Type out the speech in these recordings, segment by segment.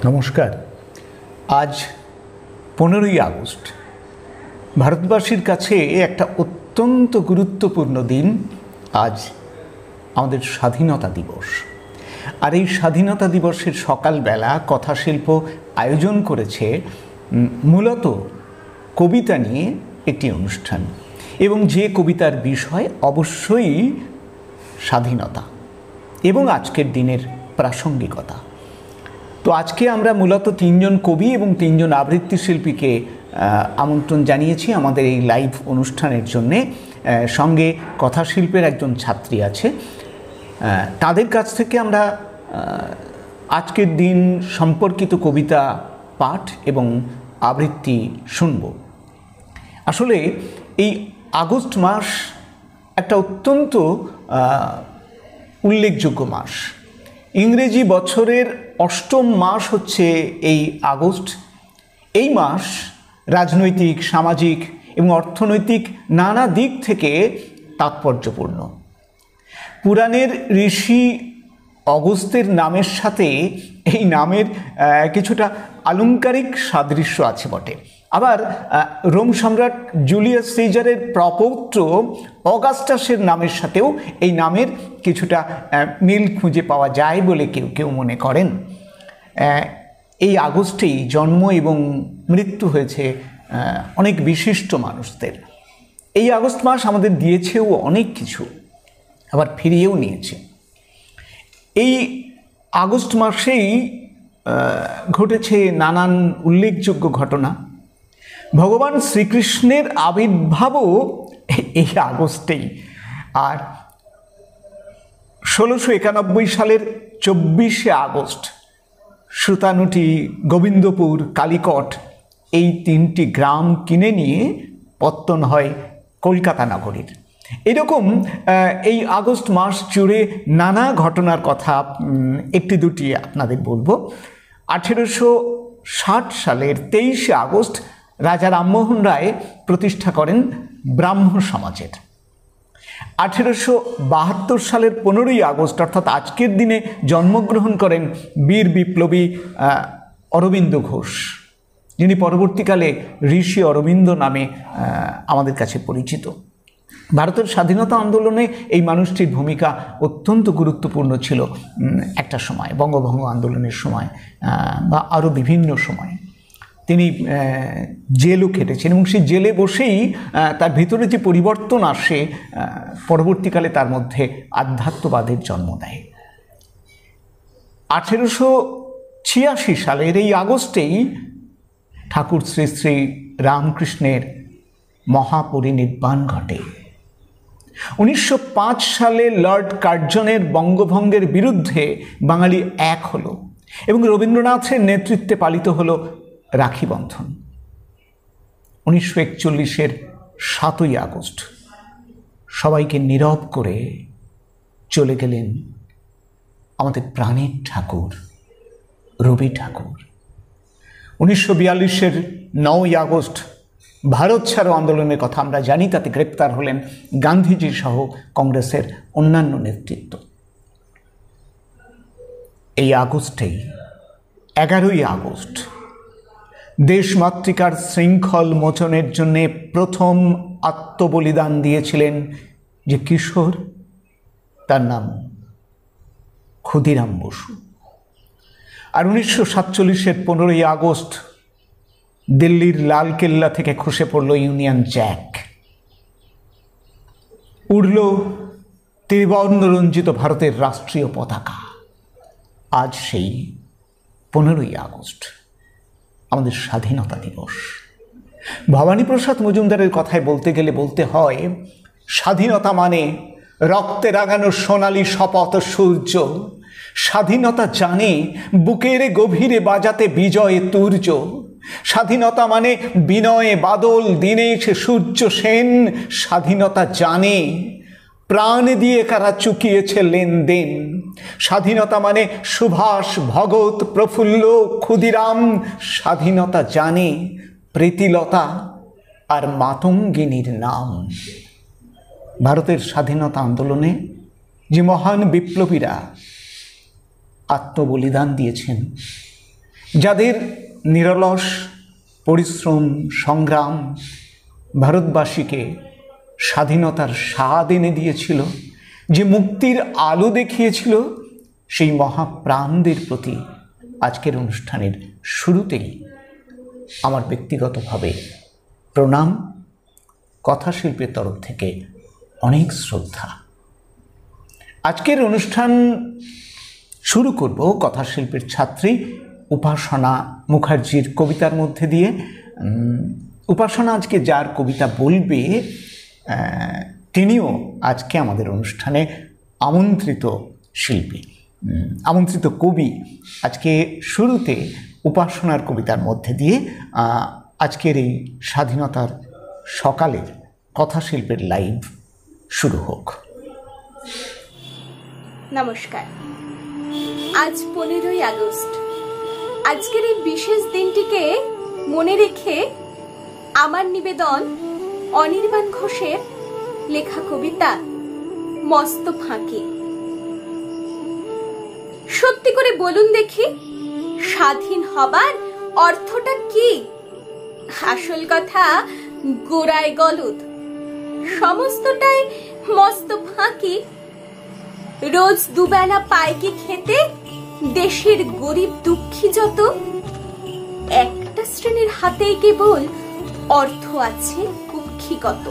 নমস্কার। আজ 15ই আগস্ট ভারতবাসীর কাছে একটা অত্যন্ত গুরুত্বপূর্ণ দিন। আজ আমাদের স্বাধীনতা দিবস। আর এই স্বাধীনতা দিবসের সকালবেলা কথাশিল্প আয়োজন করেছে মূলত কবিতা নিয়ে একটি অনুষ্ঠান, এবং যে কবিতার বিষয় অবশ্যই স্বাধীনতা এবং আজকের দিনের প্রাসঙ্গিকতা। তো আজকে আমরা মূলত 3 জন কবি এবং 3 জন আবৃত্তি শিল্পীকে আমন্ত্রণ জানিয়েছি আমাদের এই লাইভ অনুষ্ঠানের জন্যে। সঙ্গে কথাশিল্পের একজন ছাত্রী আছে, তাদের কাছ থেকে আমরা আজকের দিন সম্পর্কিত কবিতা পাঠ এবং আবৃত্তি শুনব। আসলে এই আগস্ট মাস একটা অত্যন্ত উল্লেখযোগ্য মাস। ইংরেজি বছরের 8ম মাস হচ্ছে এই আগস্ট। এই মাস রাজনৈতিক, সামাজিক এবং অর্থনৈতিক নানা দিক থেকে তাৎপর্যপূর্ণ। পুরাণের ঋষি অগস্ত্যের নামের সাথে এই নামের কিছুটা আলংকারিক সাদৃশ্য আছে বটে। আবার রোম সম্রাট জুলিয়াস সিজারের প্রপৌত্র অগাস্টাসের নামের সাথেও এই নামের কিছুটা মিল খুঁজে পাওয়া যায় বলে কেউ কেউ মনে করেন। এই আগস্টেই জন্ম এবং মৃত্যু হয়েছে অনেক বিশিষ্ট মানুষদের। এই আগস্ট মাস আমাদের দিয়েছেও অনেক কিছু, আবার ফিরিয়েও নিয়েছে। এই আগস্ট মাসেই ঘটেছে নানান উল্লেখযোগ্য ঘটনা। ভগবান শ্রীকৃষ্ণের আবির্ভাবও এই আগস্টেই। আর 1691 সালের 24শে আগস্ট সুতানুটি, গোবিন্দপুর, কালিকট এই 3টি গ্রাম কিনে নিয়ে পত্তন হয় কলকাতা নগরীর। এরকম এই আগস্ট মাস জুড়ে নানা ঘটনার কথা একটি দুটি আপনাদের বলবো। 1860 সালের 23শে আগস্ট রাজা রামমোহন রায় প্রতিষ্ঠা করেন ব্রাহ্ম সমাজের। 1872 সালের 15ই আগস্ট অর্থাৎ আজকের দিনে জন্মগ্রহণ করেন বীর বিপ্লবী অরবিন্দ ঘোষ, যিনি পরবর্তীকালে ঋষি অরবিন্দ নামে আমাদের কাছে পরিচিত। ভারতের স্বাধীনতা আন্দোলনে এই মানুষটির ভূমিকা অত্যন্ত গুরুত্বপূর্ণ ছিল একটা সময়, বঙ্গভঙ্গ আন্দোলনের সময় বা আরও বিভিন্ন সময়। তিনি জেলও খেটেছেন এবং সেই জেলে বসেই তার ভিতরে যে পরিবর্তন আসে পরবর্তীকালে তার মধ্যে আধ্যাত্মবাদের জন্ম দেয়। 1886 সালের এই আগস্টেই ঠাকুর শ্রী শ্রী রামকৃষ্ণের মহাপরিনির্বাণ ঘটে। 1905 সালে লর্ড কার্জনের বঙ্গভঙ্গের বিরুদ্ধে বাঙালি এক হলো এবং রবীন্দ্রনাথের নেতৃত্বে পালিত হলো রাখি বন্ধন। 1941-এর 7ই আগস্ট সবাইকে নীরব করে চলে গেলেন আমাদের প্রাণের ঠাকুর রবি ঠাকুর। 1942-এর 9ই আগস্ট ভারত ছাড়ো আন্দোলনের কথা আমরা জানি, তাতে গ্রেপ্তার হলেন গান্ধীজি সহ কংগ্রেসের অন্যান্য নেতৃত্ব। এই আগস্টেই 11ই আগস্ট দেশমাতৃকার শৃঙ্খল মোচনের জন্যে প্রথম আত্মবলিদান দিয়েছিলেন যে কিশোর, তার নাম ক্ষুদিরাম বসু। আর 1947-এর 15ই আগস্ট দিল্লির লালকেল্লা থেকে খসে পড়ল ইউনিয়ন জ্যাক, উড়ল ত্রিবর্ণরঞ্জিত ভারতের রাষ্ট্রীয় পতাকা। আজ সেই 15ই আগস্ট আমাদের স্বাধীনতা দিবস। ভবানীপ্রসাদ মজুমদারের কথায় বলতে গেলে বলতে হয়, স্বাধীনতা মানে রক্তে রাঙানো সোনালি শপথ সূর্য, স্বাধীনতা জানে বুকের গভীরে বাজাতে বিজয় তুর্য, স্বাধীনতা মানে বিনয় বাদল দীনেশ সূর্য সেন, স্বাধীনতা জানে প্রাণ দিয়ে কারা চুকিয়েছে লেনদেন, স্বাধীনতা মানে সুভাষ, ভগৎ, প্রফুল্ল, ক্ষুদিরাম, স্বাধীনতা জানে প্রীতিলতা আর মাতঙ্গিনীর নাম। ভারতের স্বাধীনতা আন্দোলনে যে মহান বিপ্লবীরা আত্মবলিদান দিয়েছেন যাদের নিরলস পরিশ্রম সংগ্রাম ভারতবাসীকে স্বাধীনতার স্বাদ এনে দিয়েছিল, যে মুক্তির আলো দেখিয়েছিল, সেই মহাপ্রাণদের প্রতি আজকের অনুষ্ঠানের শুরুতেই আমার ব্যক্তিগতভাবে প্রণাম, কথাশিল্পের তরফ থেকে অনেক শ্রদ্ধা। আজকের অনুষ্ঠান শুরু করব কথাশিল্পের ছাত্রী উপাসনা মুখার্জির কবিতার মধ্যে দিয়ে। উপাসনা আজকে যার কবিতা বলবে তিনিও আজকে আমাদের অনুষ্ঠানে আমন্ত্রিত শিল্পী, আমন্ত্রিত কবি। আজকে শুরুতে উপাসনার কবিতার মধ্যে দিয়ে আজকের এই স্বাধীনতার সকালের কথাশিল্পের লাইভ শুরু হোক। নমস্কার। আজ 15ই আগস্ট। আজকের এই বিশেষ দিনটিকে মনে রেখে আমার নিবেদন অনির্বাণ ঘোষের লেখা কবিতা মস্ত ফাঁকি। সত্যি করে বলুন দেখি, স্বাধীন হবার অর্থটা কি? আসল কথা গোড়ায় গলদ, সমস্তটাই মস্ত ফাঁকি। রোজ দুবেলা পাইকি খেতে দেশের গরিব দুঃখী যত, একটা শ্রেণীর হাতেই কেবল অর্থ আছে কুক্ষিগত।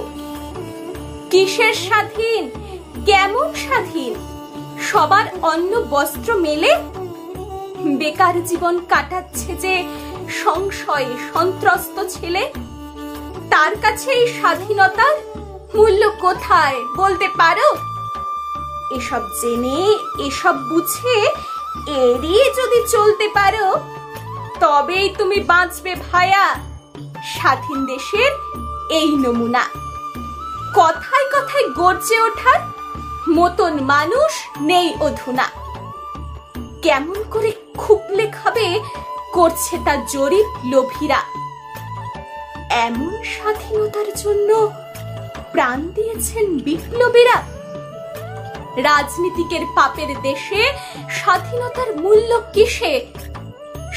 কিসের স্বাধীন, কেমন স্বাধীন? সবার অন্ন বস্ত্র মেলে বেকার জীবন কাটাচ্ছে যে সংশয়ে সন্ত্রস্ত ছেলে, তার কাছে এই স্বাধীনতার মূল্য কোথায় বলতে পারো? এসব জেনে এসব বুঝে এড়িয়ে যদি চলতে পারো, তবেই তুমি বাঁচবে ভায়া স্বাধীন দেশের এই নমুনা। কথায় কথায় গর্জে ওঠার মতন মানুষ নেই অধুনা। কেমন করে খুপলে খাবে করছে তা জরিপ লোভীরা। এমন স্বাধীনতার জন্য প্রাণ দিয়েছেন বিপ্লবীরা। রাজনীতিকের পাপের দেশে স্বাধীনতার মূল্য কিসে?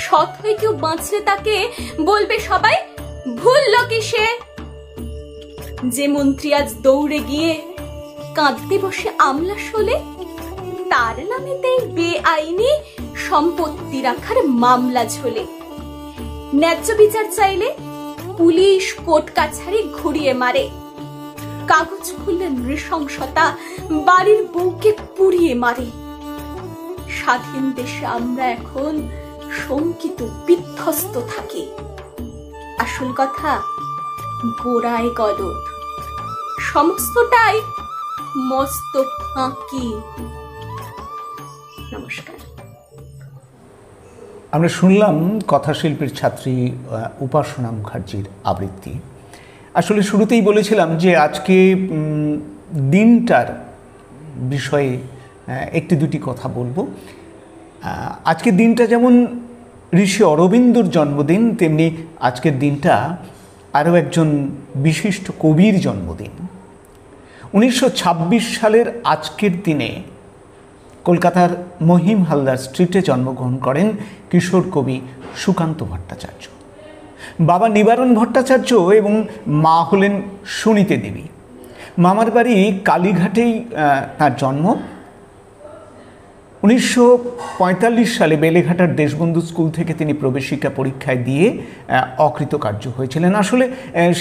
সৎ হয়ে কেউ বাঁচলে তাকে বলবে সবাই ভুলল কিসে? যে মন্ত্রী আজ দৌড়ে গিয়ে কাঁদতে বসে আমলা শোলে, তার নামেতেই বেআইনি সম্পত্তি রাখার মামলা ঝোলে। ন্যায্য বিচার চাইলে পুলিশ কোর্ট কাছারি ঘুরিয়ে মারে। কাগজ খুললে নৃশংসতা বাড়ির বউকে পুড়িয়ে মারে। স্বাধীন দেশে আমরা এখন শঙ্কিত বিধ্বস্ত থাকি। আসল কথা গোড়ায় গলদ, সমস্তটাই মস্ত ফাঁকি। নমস্কার। আমরা শুনলাম কথাশিল্পের ছাত্রী উপাসনা মুখার্জির আবৃত্তি। আসলে শুরুতেই বলেছিলাম যে আজকে দিনটার বিষয়ে একটি দুটি কথা বলবো। আজকের দিনটা যেমন ঋষি অরবিন্দর জন্মদিন, তেমনি আজকের দিনটা আরও একজন বিশিষ্ট কবির জন্মদিন। 1926 সালের আজকের দিনে কলকাতার মহিম হালদার স্ট্রিটে জন্মগ্রহণ করেন কিশোর কবি সুকান্ত ভট্টাচার্য। বাবা নিবারণ ভট্টাচার্য এবং মা হলেন সুনীতি দেবী। মামার বাড়ি কালীঘাটেই তার জন্ম। 1945 সালে বেলেঘাটার দেশবন্ধু স্কুল থেকে তিনি প্রবেশিকা পরীক্ষায় দিয়ে অকৃতকার্য হয়েছিলেন। আসলে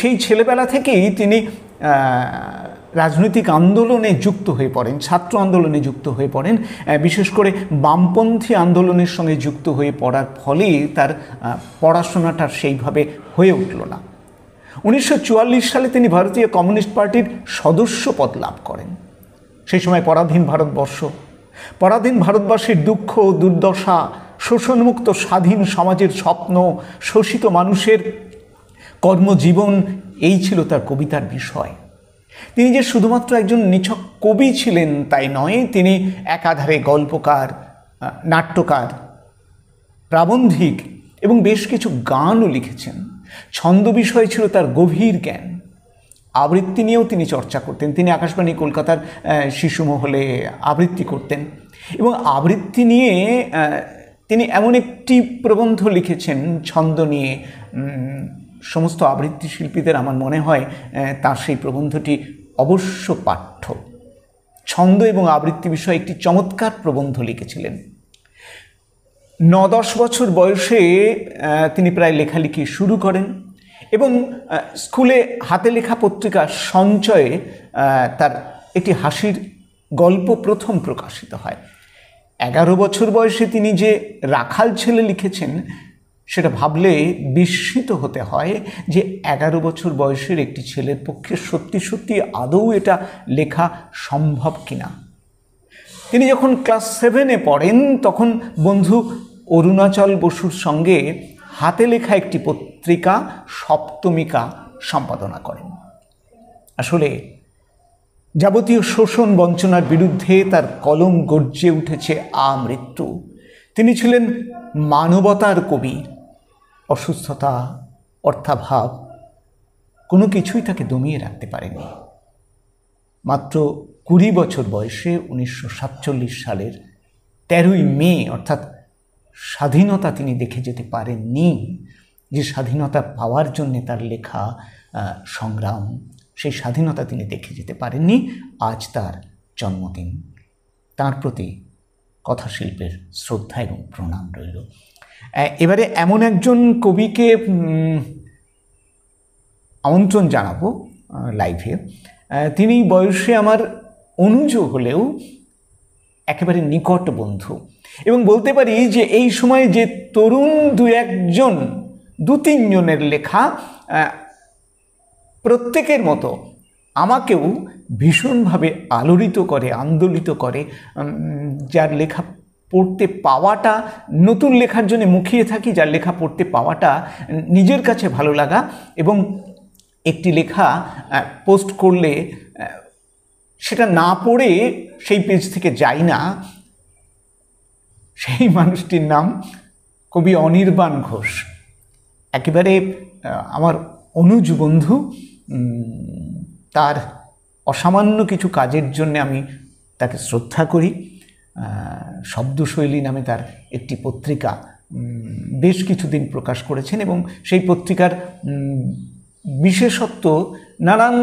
সেই ছেলেবেলা থেকেই তিনি রাজনৈতিক আন্দোলনে যুক্ত হয়ে পড়েন, ছাত্র আন্দোলনে যুক্ত হয়ে পড়েন। বিশেষ করে বামপন্থী আন্দোলনের সঙ্গে যুক্ত হয়ে পড়ার ফলে তার পড়াশোনাটা সেইভাবে হয়ে উঠল না। 1944 সালে তিনি ভারতীয় কমিউনিস্ট পার্টির সদস্য পদ লাভ করেন। সেই সময় পরাধীন ভারতবর্ষের দুঃখ দুর্দশা, শোষণমুক্ত স্বাধীন সমাজের স্বপ্ন, শোষিত মানুষের কর্মজীবন, এই ছিল তার কবিতার বিষয়। তিনি যে শুধুমাত্র একজন নিছক কবি ছিলেন তাই নয়, তিনি একাধারে গল্পকার, নাট্যকার, প্রাবন্ধিক এবং বেশ কিছু গানও লিখেছেন। ছন্দ বিষয় ছিল তার গভীর জ্ঞান। আবৃত্তি নিয়েও তিনি চর্চা করতেন। তিনি আকাশবাণী কলকাতার শিশু মহলে আবৃত্তি করতেন এবং আবৃত্তি নিয়ে তিনি এমন একটি প্রবন্ধ লিখেছেন ছন্দ নিয়ে, সমস্ত আবৃত্তি শিল্পীদের আমার মনে হয় তার সেই প্রবন্ধটি অবশ্য পাঠ্য। ছন্দ এবং আবৃত্তি বিষয়ে একটি চমৎকার প্রবন্ধ লিখেছিলেন। 9-10 বছর বয়সে তিনি প্রায় লেখালেখি শুরু করেন এবং স্কুলে হাতে লেখা পত্রিকা সঞ্চয়ে তার একটি হাসির গল্প প্রথম প্রকাশিত হয়। 11 বছর বয়সে তিনি যে রাখাল ছেলে লিখেছেন সেটা ভাবলে বিস্মিত হতে হয় যে 11 বছর বয়সের একটি ছেলের পক্ষে সত্যি সত্যি আদৌ এটা লেখা সম্ভব কিনা। তিনি যখন ক্লাস 7-এ পড়েন তখন বন্ধু অরুণাচল বসুর সঙ্গে হাতে লেখা একটি পত্রিকা সপ্তমিকা সম্পাদনা করেন। আসলে যাবতীয় শোষণ বঞ্চনার বিরুদ্ধে তার কলম গর্জে উঠেছে আমৃত্যু। তিনি ছিলেন মানবতার কবি। অসুস্থতা, অর্থাভাব কোনো কিছুই তাকে দমিয়ে রাখতে পারেনি। মাত্র 20 বছর বয়সে 1947 সালের 13ই মে অর্থাৎ স্বাধীনতা তিনি দেখে যেতে পারেননি। যে স্বাধীনতা পাওয়ার জন্যে তার লেখা সংগ্রাম, সেই স্বাধীনতা তিনি দেখে যেতে পারেননি। আজ তার জন্মদিন। তার প্রতি কথাশিল্পের শ্রদ্ধা এবং প্রণাম রইল। এবারে এমন একজন কবিকে আমন্ত্রণ জানাবো লাইভে। তিনি বয়সে আমার অনুজ হলেও একেবারে নিকট বন্ধু, এবং বলতে পারি যে এই সময় যে তরুণ 2-3 জনের লেখা প্রত্যেকের মতো আমাকেও ভীষণভাবে আলোড়িত করে, আন্দোলিত করে। যার লেখা পড়তে পাওয়াটা, নতুন লেখার জন্য মুখিয়ে থাকি, যার লেখা পড়তে পাওয়াটা নিজের কাছে ভালো লাগা, এবং একটি লেখা পোস্ট করলে সেটা না পড়ে সেই পেজ থেকে যাই না, সেই মানুষটির নাম কবি অনির্বাণ ঘোষ। একেবারে আমার অনুজ বন্ধু। তার অসামান্য কিছু কাজের জন্য আমি তাকে শ্রদ্ধা করি। শব্দশৈলী নামে তার একটি পত্রিকা বেশ কিছুদিন প্রকাশ করেছেন, এবং সেই পত্রিকার বিশেষত্ব নানান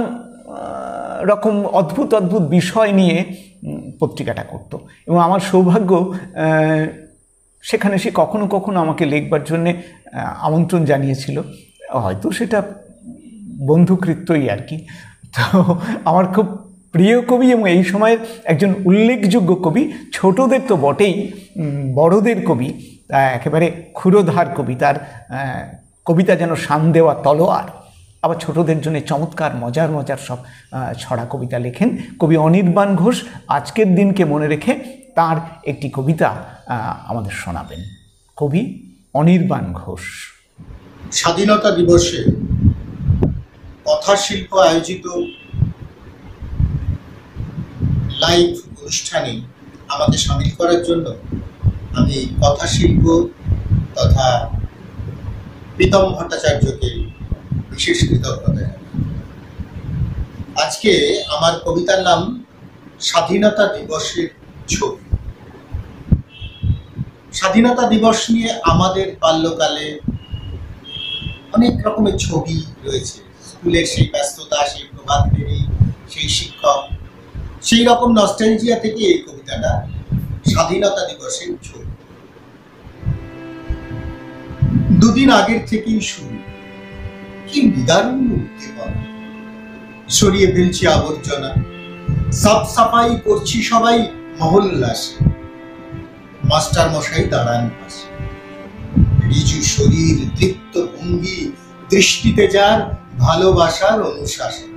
রকম অদ্ভুত অদ্ভুত বিষয় নিয়ে পত্রিকাটা করত, এবং আমার সৌভাগ্য সেখানে সে কখনো কখনো আমাকে লিখবার জন্যে আমন্ত্রণ জানিয়েছিল। হয়তো সেটা বন্ধুকৃত্যই আর কি। তো আমার খুব প্রিয় কবি এবং এই সময়ের একজন উল্লেখযোগ্য কবি। ছোটদের তো বটেই, বড়দের কবি, একেবারে ক্ষুরোধার কবি। তার কবিতা যেন শান দেওয়া তলোয়ার। আবার ছোটদের জন্য চমৎকার মজার মজার সব ছড়া কবিতা লেখেন কবি অনির্বাণ ঘোষ। আজকের দিনকে মনে রেখে তার একটি কবিতা আমাদের শোনাবেন কবি অনির্বাণ ঘোষ। স্বাধীনতা দিবসে কথাশিল্প আয়োজিত লাইভ অনুষ্ঠানে আমাকে সামিল করার জন্য আমি কথাশিল্প তথা প্রীতম ভট্টাচার্যকে বিশেষ কৃতজ্ঞতা জানাই। আজকে আমার কবিতার নাম স্বাধীনতা দিবসের ছবি। স্বাধীনতা দিবস নিয়ে আমাদের বাল্যকালে অনেক রকমের ছবি রয়েছে। স্কুলের সেই ব্যস্ততা, সেই প্রভাত ফেরি, সেই শিক্ষক, সেই রকম নস্টালজিয়া থেকে এই কবিতাটা স্বাধীনতা দিবসের ছবি। দুদিন আগের থেকেই শুরু, কি নিদারুণ উদ্দীপনা। সরিয়ে ফেলছি আবর্জনা, সাফ সাফাই করছি সবাই মহল্লাসে। মাস্টার মশাই দাঁড়ান পাশে, রিজু শরীর, দৃপ্ত ভঙ্গি, দৃষ্টিতে যার ভালোবাসার অনুশাসন।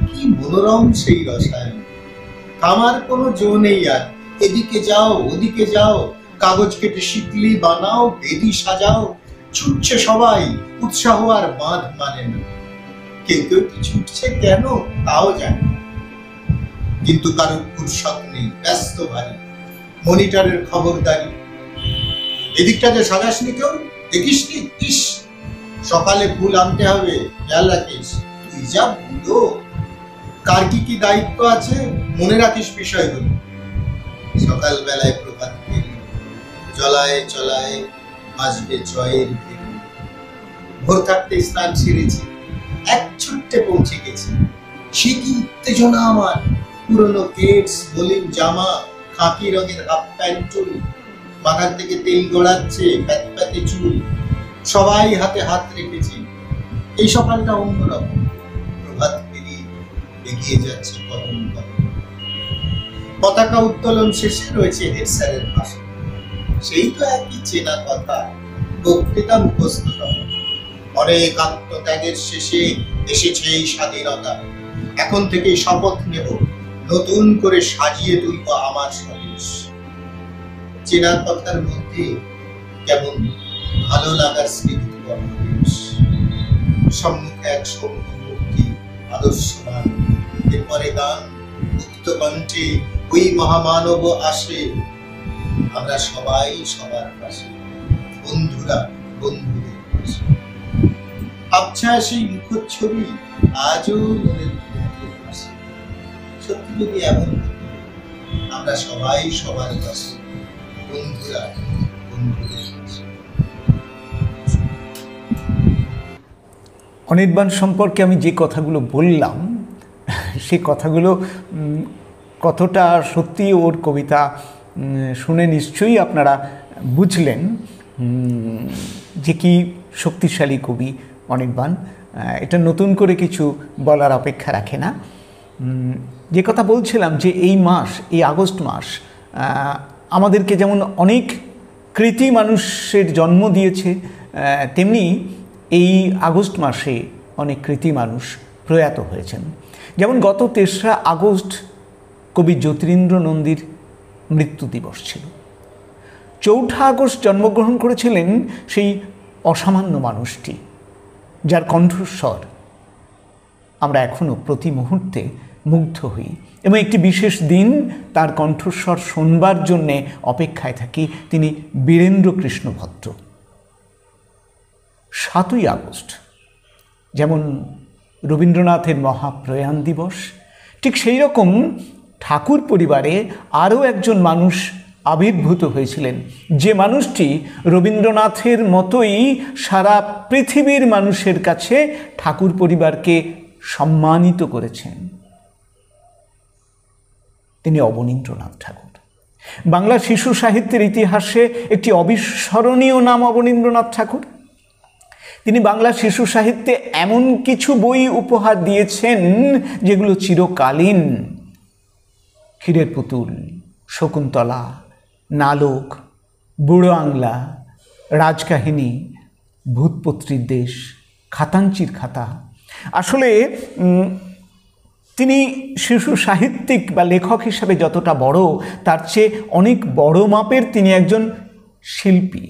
কি মনোরম সেই রসায়ন, আমার কোনো জো নেই আর। এদিকে যাও ওদিকে যাও, কাগজ কেটে শিকলি বানাও, বেদি সাজাও। ছুটছে সবাই, উৎসাহ আর বাঁধ মানে না। কেউ কেউ ছুটছে কেন তাও জানে, কিন্তু কারোর ফুরসত নেই, ব্যস্ত ভারী মনিটরের খবরদারি। এদিকটাতে সাজাসনি কেউ, দেখিসনি? ইস, সকালে ফুল আনতে হবে, খেয়াল রাখিস। তুই যা বুড়ো, কার কি কি দায়িত্ব আছে মনে রাখিস বিষয়গুলো। সকালবেলায় প্রভাত ফেরি, জলায় চলায় আসবে জয়ের ভেরু। ভোর থাকতে স্নান সেরেছি, এক ছুট্টে পৌঁছে গেছি। সে কি উত্তেজনা আমার! পুরনো কেটস, বোলিং জামা, খাকি রঙের হাফ প্যান্ট, মাথার থেকে তেল গড়াচ্ছে, প্যাতে চুল, সবাই হাতে হাত রেখেছি। এই সকালটা অন্যরকম। প্রভাত পেরিয়ে এগিয়ে যাচ্ছে কদম কদম। পতাকা উত্তোলন শেষে রয়েছে হেড স্যারের ভাষণ। সেই তো একই চেনা কথা, বক্তৃতা মুখস্থ হবে। অনেক আত্মত্যাগের শেষে এসেছে এই স্বাধীনতা। এখন থেকে শপথ নেব, নতুন করে সাজিয়ে তুলব আমার স্বদেশ। চেনা কথার মধ্যে কেমন ভালো লাগার স্মৃতি গণদেশ। সম্মুখে এক সৌম্য মূর্তি, আদর্শবান। এরপরে গান, মুক্ত কণ্ঠে ওই মহামানব আসে। আমরা সবাই সবার পাশে, বন্ধুরা বন্ধুদের পাশে। আবছা সেই মুখচ্ছবি আজও মনের পাশে। সত্যি যদি এমন হতো, আমরা সবাই সবার পাশে, বন্ধুরা বন্ধুদের পাশে। অনির্বাণ সম্পর্কে আমি যে কথাগুলো বললাম, সেই কথাগুলো কতটা সত্যি ওর কবিতা শুনে নিশ্চয়ই আপনারা বুঝলেন যে কি শক্তিশালী কবি অনির্বাণ। এটা নতুন করে কিছু বলার অপেক্ষা রাখে না। যে কথা বলছিলাম যে এই মাস, এই আগস্ট মাস আমাদেরকে যেমন অনেক কৃতি মানুষের জন্ম দিয়েছে, তেমনি এই আগস্ট মাসে অনেক কৃতি মানুষ প্রয়াত হয়েছেন। যেমন গত ৩রা আগস্ট কবি জ্যোতিরিন্দ্র নন্দীর মৃত্যু দিবস ছিল। ৪ঠা আগস্ট জন্মগ্রহণ করেছিলেন সেই অসামান্য মানুষটি, যার কণ্ঠস্বর আমরা এখনও প্রতি মুহূর্তে মুগ্ধ হই এবং একটি বিশেষ দিন তার কণ্ঠস্বর শুনবার জন্যে অপেক্ষায় থাকি। তিনি বীরেন্দ্রকৃষ্ণ ভদ্র। ৭ই আগস্ট যেমন রবীন্দ্রনাথের মহাপ্রয়াণ দিবস, ঠিক সেই রকম ঠাকুর পরিবারে আরও একজন মানুষ আবির্ভূত হয়েছিলেন, যে মানুষটি রবীন্দ্রনাথের মতোই সারা পৃথিবীর মানুষের কাছে ঠাকুর পরিবারকে সম্মানিত করেছেন। তিনি অবনীন্দ্রনাথ ঠাকুর। বাংলা শিশু সাহিত্যের ইতিহাসে একটি অবিস্মরণীয় নাম অবনীন্দ্রনাথ ঠাকুর। তিনি বাংলা শিশু সাহিত্যে এমন কিছু বই উপহার দিয়েছেন যেগুলো চিরকালীন। ক্ষীরের পুতুল, শকুন্তলা, নালক, বুড়ো আংলা, রাজকাহিনী, ভূতপত্রীর দেশ, খাতাঞ্চির খাতা। আসলে তিনি শিশু সাহিত্যিক বা লেখক হিসাবে যতটা বড়, তার চেয়ে অনেক বড় মাপের তিনি একজন শিল্পী।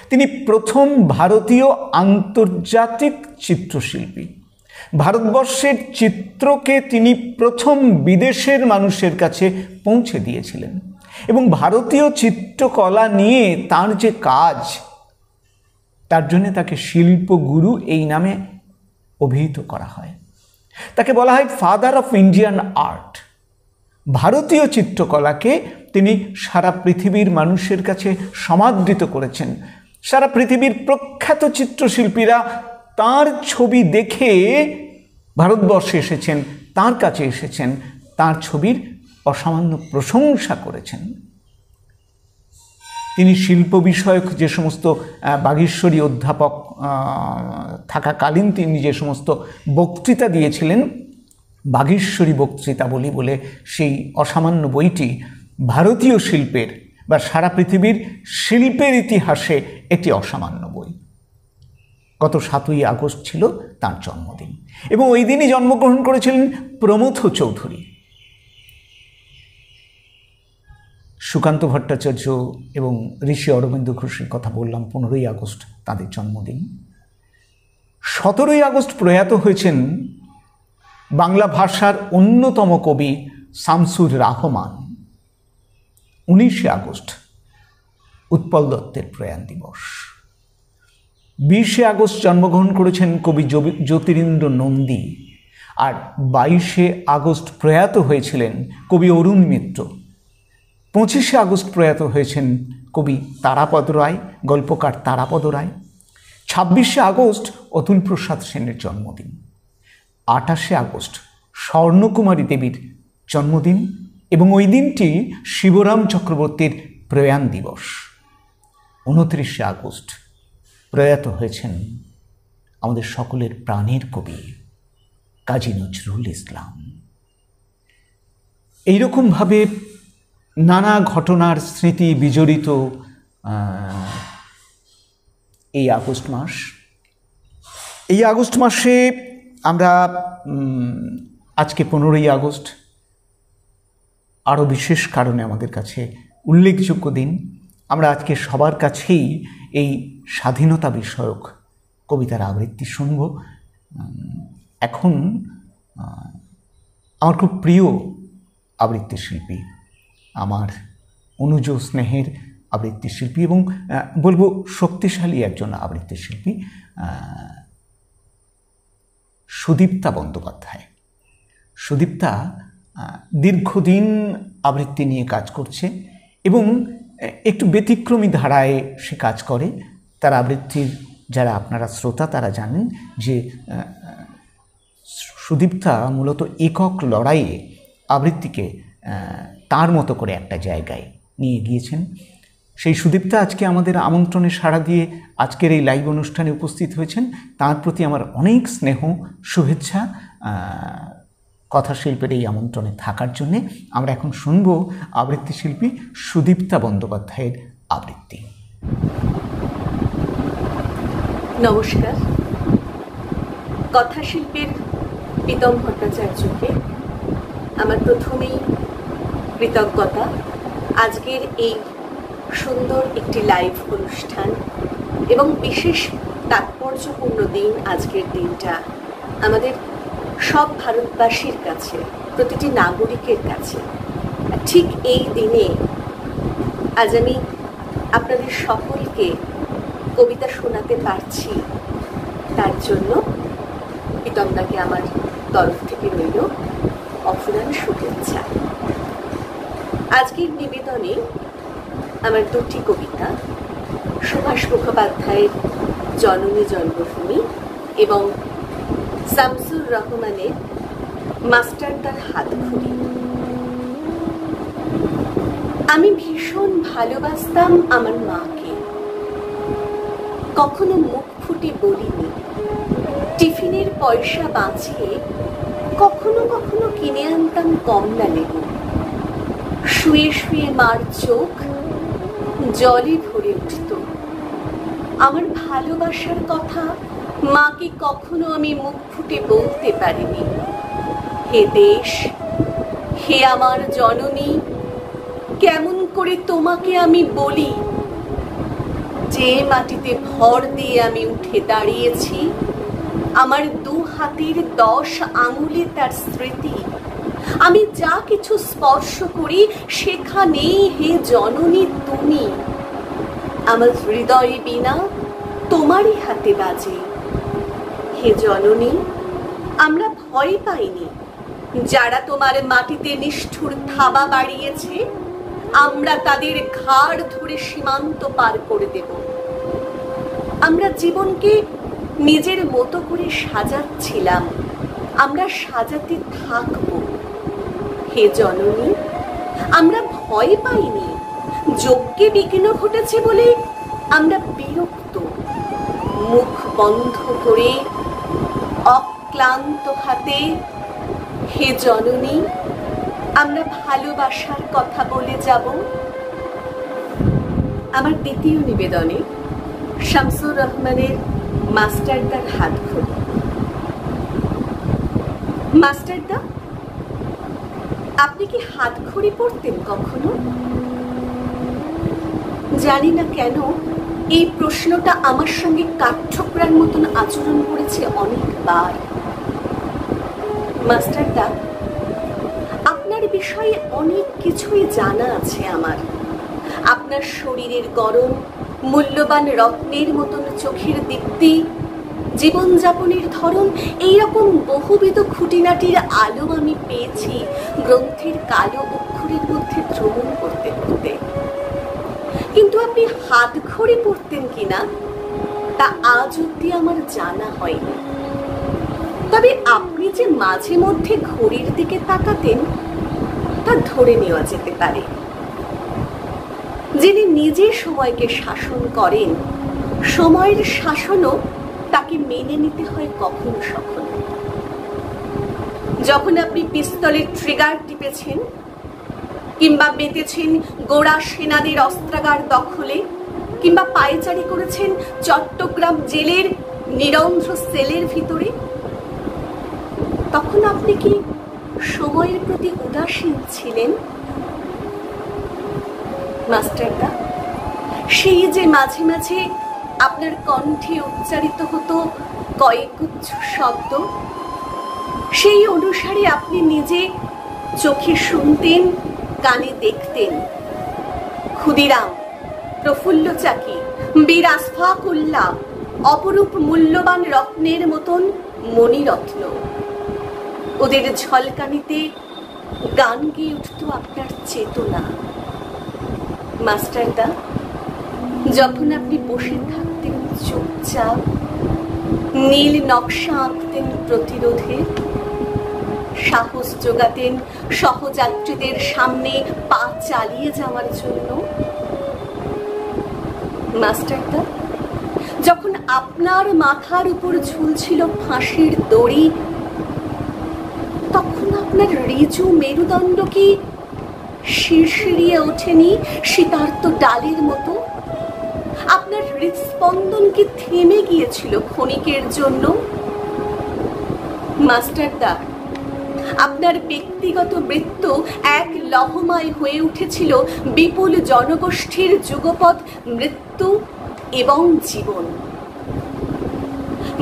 তিনি প্রথম ভারতীয় আন্তর্জাতিক চিত্রশিল্পী। ভারতবর্ষের চিত্রকে তিনি প্রথম বিদেশের মানুষের কাছে পৌঁছে দিয়েছিলেন এবং ভারতীয় চিত্রকলা নিয়ে তার যে কাজ, তার জন্য তাকে শিল্পগুরু এই নামে অভিহিত করা হয়। তাকে বলা হয় ফাদার অফ ইন্ডিয়ান আর্ট। ভারতীয় চিত্রকলাকে তিনি সারা পৃথিবীর মানুষের কাছে সমাদৃত করেছেন। সারা পৃথিবীর প্রখ্যাত চিত্রশিল্পীরা তার ছবি দেখে ভারতবর্ষে এসেছেন, তার কাছে এসেছেন, তার ছবির অসামান্য প্রশংসা করেছেন। তিনি শিল্প বিষয়ক যে সমস্ত বাগীশ্বরী অধ্যাপক থাকাকালীন তিনি যে সমস্ত বক্তৃতা দিয়েছিলেন, বাগীশ্বরী বক্তৃতাবলী বলে সেই অসামান্য বইটি ভারতীয় শিল্পের বা সারা পৃথিবীর শিল্পের ইতিহাসে একটি অসামান্য বই। গত ৭ই আগস্ট ছিল তার জন্মদিন এবং ওই দিনই জন্মগ্রহণ করেছিলেন প্রমথ চৌধুরী। সুকান্ত ভট্টাচার্য এবং ঋষি অরবিন্দ ঘোষের কথা বললাম, 15ই আগস্ট তাদের জন্মদিন। 17ই আগস্ট প্রয়াত হয়েছেন বাংলা ভাষার অন্যতম কবি শামসুর রাহমান। 19শে আগস্ট উৎপল দত্তের প্রয়াণ দিবস। 20শে আগস্ট জন্মগ্রহণ করেছেন কবি জ্যোতিরিন্দ্র নন্দী। আর 22শে আগস্ট প্রয়াত হয়েছিলেন কবি অরুণ মিত্র। 25শে আগস্ট প্রয়াত হয়েছেন কবি তারাপদ রায়, গল্পকার তারাপদ রায়। 26শে আগস্ট অতুল প্রসাদ সেনের জন্মদিন। 28শে আগস্ট স্বর্ণকুমারী দেবীর জন্মদিন এবং ওই দিনটি শিবরাম চক্রবর্তীর প্রয়াণ দিবস। 29শে আগস্ট প্রয়াত হয়েছেন আমাদের সকলের প্রাণের কবি কাজী নজরুল ইসলাম। এইরকমভাবে নানা ঘটনার স্মৃতি বিজড়িত এই আগস্ট মাস। এই আগস্ট মাসে আমরা আজকে 15ই আগস্ট আরও বিশেষ কারণে আমাদের কাছে উল্লেখযোগ্য দিন। আমরা আজকে সবার কাছেই এই স্বাধীনতা বিষয়ক কবিতার আবৃত্তি শুনব। এখন আমার খুব প্রিয় আবৃত্তি শিল্পী, আমার অনুজ স্নেহের আবৃত্তি শিল্পী এবং বলবো শক্তিশালী একজন আবৃত্তি শিল্পী সুদীপ্তা বন্দ্যোপাধ্যায়। সুদীপ্তা দীর্ঘদিন আবৃত্তি নিয়ে কাজ করছে এবং একটু ব্যতিক্রমী ধারায় সে কাজ করে। তার আবৃত্তির যারা আপনারা শ্রোতা তারা জানেন যে সুদীপ্তা মূলত একক লড়াইয়ে আবৃত্তিকে তার মতো করে একটা জায়গায় নিয়ে গিয়েছেন। সেই সুদীপ্তা আজকে আমাদের আমন্ত্রণে সাড়া দিয়ে আজকের এই লাইভ অনুষ্ঠানে উপস্থিত হয়েছেন। তার প্রতি আমার অনেক স্নেহ শুভেচ্ছা কথাশিল্পের এই আমন্ত্রণে থাকার জন্যে। আমরা এখন শুনব আবৃত্তি শিল্পী সুদীপ্তা বন্দ্যোপাধ্যায়ের আবৃত্তি। নমস্কার। কথাশিল্পের প্রীতম ভট্টাচার্যকে আমার প্রথমেই কৃতজ্ঞতা। আজকের এই সুন্দর একটি লাইভ অনুষ্ঠান এবং বিশেষ তাৎপর্যপূর্ণ দিন। আজকের দিনটা আমাদের সব ভারতবাসীর কাছে, প্রতিটি নাগরিকের কাছে। ঠিক এই দিনে আজ আমি আপনাদের সকলকে কবিতা শোনাতে পারছি, তার জন্য প্রীতমদাকে আমার তরফ থেকে রইল অফুরান শুভেচ্ছা। আজকের নিবেদনে আমার দুটি কবিতা, সুভাষ মুখোপাধ্যায়ের জননী জন্মভূমি এবং শামসুর রহমানের মাস্টারদার হাতখড়ি। আমি ভীষণ ভালোবাসতাম আমার মাকে, কখনো মুখ ফুটে বলিনি। টিফিনের পয়সা বাঁচিয়ে কখনো কখনো কিনে আনতাম কমলা লেবু। শুয়ে শুয়ে মার চোখ জলে ভরে উঠত। আমার ভালোবাসার কথা মাকে কখনো আমি মুখ ফুটে বলতে পারিনি। হে দেশ, হে আমার জননী, কেমন করে তোমাকে আমি বলি? যে মাটিতে ভর দিয়ে আমি উঠে দাঁড়িয়েছি, আমার দু হাতের 10 আঙুলে তার স্মৃতি। আমি যা কিছু স্পর্শ করি সেখানেই হে জননী তুমি। আমার হৃদয়ে বীণা তোমারই হাতে বাজে। হে জননী, আমরা ভয় পাইনি। যারা তোমার মাটিতে নিষ্ঠুর থাবা বাড়িয়েছে, আমরা তাদের ঘাড় ধরে সীমান্ত পার করে দেব। আমরা জীবনকে নিজের মতো করে সাজাচ্ছিলাম, আমরা সাজাতে থাকব। হে জননী, আমরা ভয় পাইনি। যজ্ঞে বিঘ্ন ঘটেছে বলে আমরা বিরক্ত। মুখ বন্ধ করে অক্লান্ত হাতে হে জননী, আমরা ভালোবাসার কথা বলে যাব। আমার দ্বিতীয় নিবেদনে শামসুর রহমানের মাস্টারদার হাতখড়ি। মাস্টারদা, আপনি কি হাতখড়ি পরতেন কখনো? জানি না কেন এই প্রশ্নটা আমার সঙ্গে কাঠঠোকরার মতন আচরণ করেছে অনেকবার। মাস্টারদা, আপনার বিষয়ে অনেক কিছুই জানা আছে আমার। আপনার শরীরের গরম, মূল্যবান রত্নের মতন চোখের দীপ্তি, জীবনযাপনের ধরন, এইরকম বহুবিধ খুঁটিনাটির আলো আমি পেয়েছি গ্রন্থের কালো অক্ষরের মধ্যে ভ্রমণ করতে করতে। কিন্তু আপনি হাত ঘড়ি পড়তেন কিনা তা আজ অব্দি আমার জানা হয়নি। তবে আপনি যে মাঝে মধ্যে ঘড়ির দিকে তাকাতেন তা ধরে নেওয়া যেতে পারে। যিনি নিজে সময়কে শাসন করেন, সময়ের শাসনও তাকে মেনে নিতে হয় কখনো সখনো। যখন আপনি পিস্তলের ট্রিগার টিপেছেন কিংবা বেঁধেছেন গোড়া সেনাদের অস্ত্রাগার দখলে, কিংবা পায়চারি করেছেন চট্টগ্রাম জেলের নিরন্ধ্র সেলের ভিতরে, তখন আপনি কি সময়ের প্রতি উদাসীন ছিলেন? মাস্টারদা, সেই যে মাঝে মাঝে আপনার কণ্ঠে উচ্চারিত হতো কয়েকগুচ্ছ শব্দ, সেই অনুসারে আপনি নিজে চোখে শুনতেন, কানে দেখতেন। ক্ষুদিরাম, প্রফুল্ল চাকি, বীর আসফাকুল্লাহ, অপরূপ মূল্যবান রত্নের মতন মণিরত্ন, ওদের ঝলকানিতে গান গেয়ে উঠত আপনার চেতনা। মাস্টারদা, যখন আপনি বসে থাকতেন চুপচাপ, নীল নকশা আঁকতেন প্রতিরোধে, সাহস জোগাতেন সহযাত্রীদের সামনে পা চালিয়ে যাওয়ার জন্য। মাস্টারদা, যখন আপনার মাথার উপর ঝুলছিল ফাঁসির দড়ি, তখন আপনার ঋজু মেরুদণ্ড কি শিরশিরিয়ে ওঠেনি শীতার্ত ডালের মতো? আপনার হৃদস্পন্দন কি থেমে গিয়েছিল ক্ষণিকের জন্য? মাস্টারদা, আপনার ব্যক্তিগত বৃত্ত এক লহমায় হয়ে উঠেছিল বিপুল জনগোষ্ঠীর যুগপৎ মৃত্যু এবং জীবন।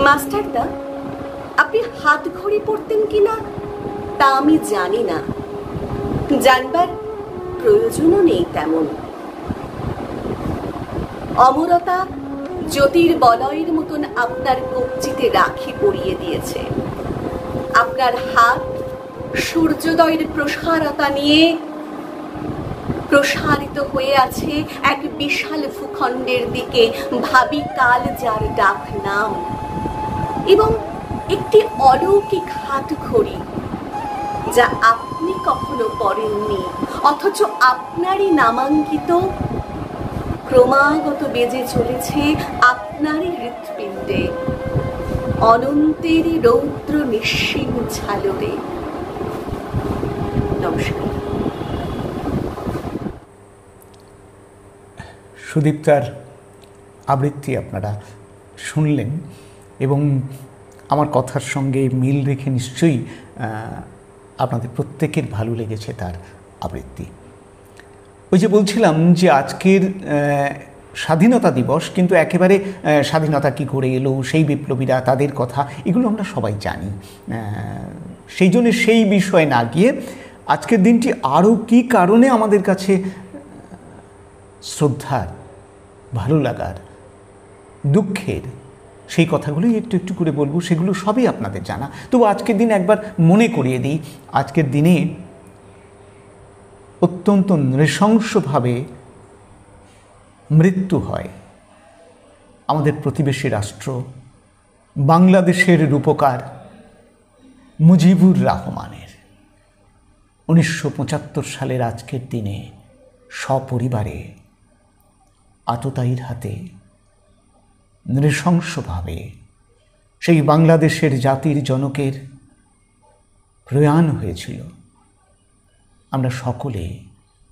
মাস্টারদা, আপনি হাত ঘড়ি পড়তেন কিনা তা আমি জানি না, জানবার প্রয়োজনও নেই তেমন। অমরতা জ্যোতির্বলয়ের মতন আপনার কবজিতে রাখি পরিয়ে দিয়েছে। আপনার হাত সূর্যোদয়ের প্রসারতা নিয়ে প্রসারিত হয়ে আছে এক বিশাল ভূখণ্ডের দিকে, ভাবি কাল যার ডাক নাম, এবং একটি অলৌকিক হাত ঘড়ি যা আপনি কখনো পড়েননি, অথচ আপনারই নামাঙ্কিত ক্রমাগত বেজে চলেছে আপনারই হৃৎপিণ্ডে, অনন্তের রৌদ্র নিঃসীম ঝালরে। নমস্কার। সুদীপ্তার আবৃত্তি আপনারা শুনলেন এবং আমার কথার সঙ্গে মিল রেখে নিশ্চয়ই আপনাদের প্রত্যেকের ভালো লেগেছে তার আবৃত্তি। ওই যে বলছিলাম যে আজকের স্বাধীনতা দিবস, কিন্তু একেবারে স্বাধীনতা কী করে এলো, সেই বিপ্লবীরা, তাদের কথা এগুলো আমরা সবাই জানি। সেই জন্য সেই বিষয়ে না গিয়ে আজকের দিনটি আরও কী কারণে আমাদের কাছে শ্রদ্ধার, ভালো লাগার, দুঃখের, সেই কথাগুলোই একটু একটু করে বলবো। সেগুলো সবই আপনাদের জানা, তবু আজকের দিন একবার মনে করিয়ে দিই। আজকের দিনে অত্যন্ত নৃশংসভাবে মৃত্যু হয় আমাদের প্রতিবেশী রাষ্ট্র বাংলাদেশের রূপকার মুজিবুর রহমানের। 1975 সালের আজকের দিনে সপরিবারে আততায়ীর হাতে নৃশংসভাবে সেই বাংলাদেশের জাতির জনকের প্রয়াণ হয়েছিল। আমরা সকলে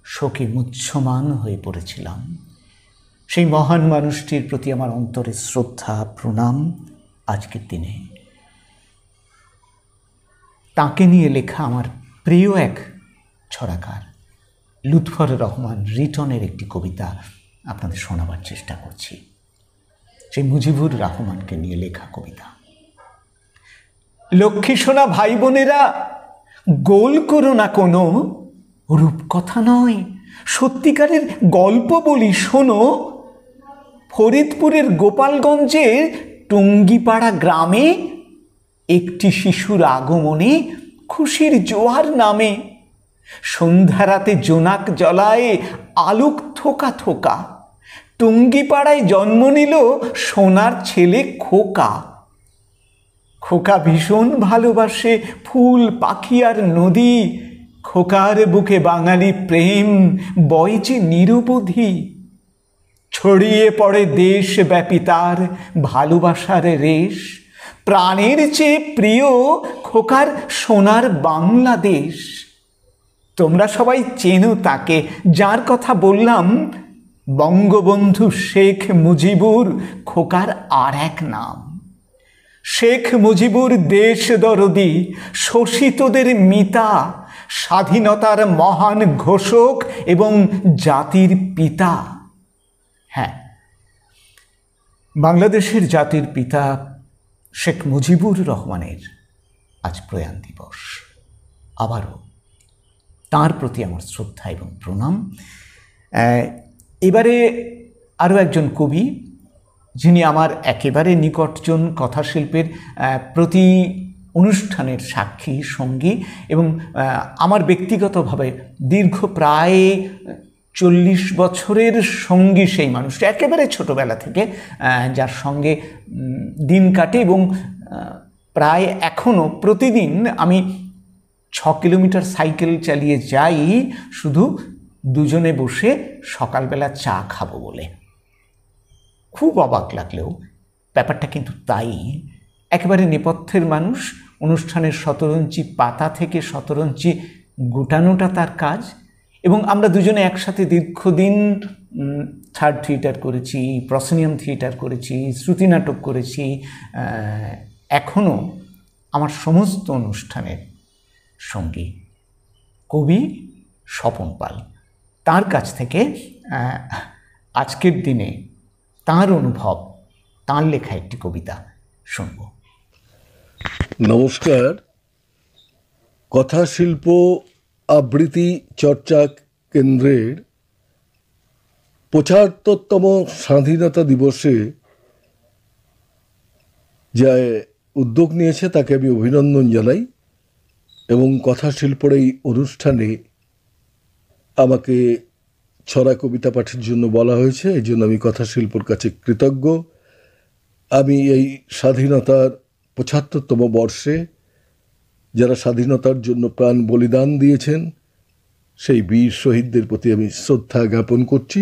শোকে মুহ্যমান হয়ে পড়েছিলাম। সেই মহান মানুষটির প্রতি আমার অন্তরে শ্রদ্ধা, প্রণাম আজকের দিনে। তাকে নিয়ে লেখা আমার প্রিয় এক ছড়াকার লুৎফর রহমান রিটনের একটি কবিতা আপনাদের শোনাবার চেষ্টা করছি। সেই মুজিবুর রহমানকে নিয়ে লেখা কবিতা। লক্ষ্মী সোনা ভাই বোনেরা, গোল করো না কোনো, রূপকথা নয় সত্যিকারের গল্প বলি শোনো। ফরিদপুরের গোপালগঞ্জের টুঙ্গিপাড়া গ্রামে একটি শিশুর আগমনে খুশির জোয়ার নামে। সন্ধ্যারাতে জোনাক জ্বলায় আলোক থোকা থোকা। টুঙ্গিপাড়ায় জন্ম নিল সোনার ছেলে খোকা। খোকা ভীষণ ভালোবাসে ফুল পাখি আর নদী। খোকার বুকে বাঙালি প্রেম বয় যে নিরবধি। ছড়িয়ে পড়ে দেশব্যাপী তার ভালোবাসার রেশ। প্রাণের চেয়ে প্রিয় খোকার সোনার বাংলাদেশ। তোমরা সবাই চেনো তাকে, যার কথা বললাম, বঙ্গবন্ধু শেখ মুজিবুর খোকার আর এক নাম। শেখ মুজিবুর দেশ দরদি, শোষিতদের মিতা, স্বাধীনতার মহান ঘোষক এবং জাতির পিতা। হ্যাঁ, বাংলাদেশের জাতির পিতা শেখ মুজিবুর রহমানের আজ প্রয়াণ দিবস। আবারও তাঁর প্রতি আমার শ্রদ্ধা এবং প্রণাম। এবারে আরও একজন কবি, যিনি আমার একেবারে নিকটজন, কথাশিল্পের প্রতি অনুষ্ঠানের সাক্ষী সঙ্গী এবং আমার ব্যক্তিগতভাবে দীর্ঘ প্রায় 40 বছরের সঙ্গী সেই মানুষটা, একেবারে ছোটোবেলা থেকে যার সঙ্গে দিন কাটে এবং প্রায় এখনও প্রতিদিন আমি 6 কিলোমিটার সাইকেল চালিয়ে যাই শুধু দুজনে বসে সকালবেলা চা খাবো বলে। খুব অবাক লাগলেও ব্যাপারটা কিন্তু তাই। একেবারে নেপথ্যের মানুষ, অনুষ্ঠানের শতরঞ্চি পাতা থেকে শতরঞ্চি গোটানোটা তার কাজ। এবং আমরা দুজনে একসাথে দীর্ঘদিন থার্ড থিয়েটার করেছি, প্রসেনিয়াম থিয়েটার করেছি, শ্রুতি নাটক করেছি। এখনও আমার সমস্ত অনুষ্ঠানের সঙ্গী কবি স্বপন পাল। তার কাছ থেকে আজকের দিনে তাঁর অনুভব, তাঁর লেখা একটি কবিতা শুনব। নমস্কার। কথাশিল্প আবৃত্তি চর্চা কেন্দ্রের ৭৫তম স্বাধীনতা দিবসে যা উদ্যোগ নিয়েছে তাকে আমি অভিনন্দন জানাই। এবং কথাশিল্পের এই অনুষ্ঠানে আমাকে ছড়া কবিতা পাঠের জন্য বলা হয়েছে, এই জন্য আমি কথাশিল্পর কাছে কৃতজ্ঞ। আমি এই স্বাধীনতার ৭৫তম বর্ষে যারা স্বাধীনতার জন্য প্রাণ বলিদান দিয়েছেন সেই বীর শহীদদের প্রতি আমি শ্রদ্ধা জ্ঞাপন করছি।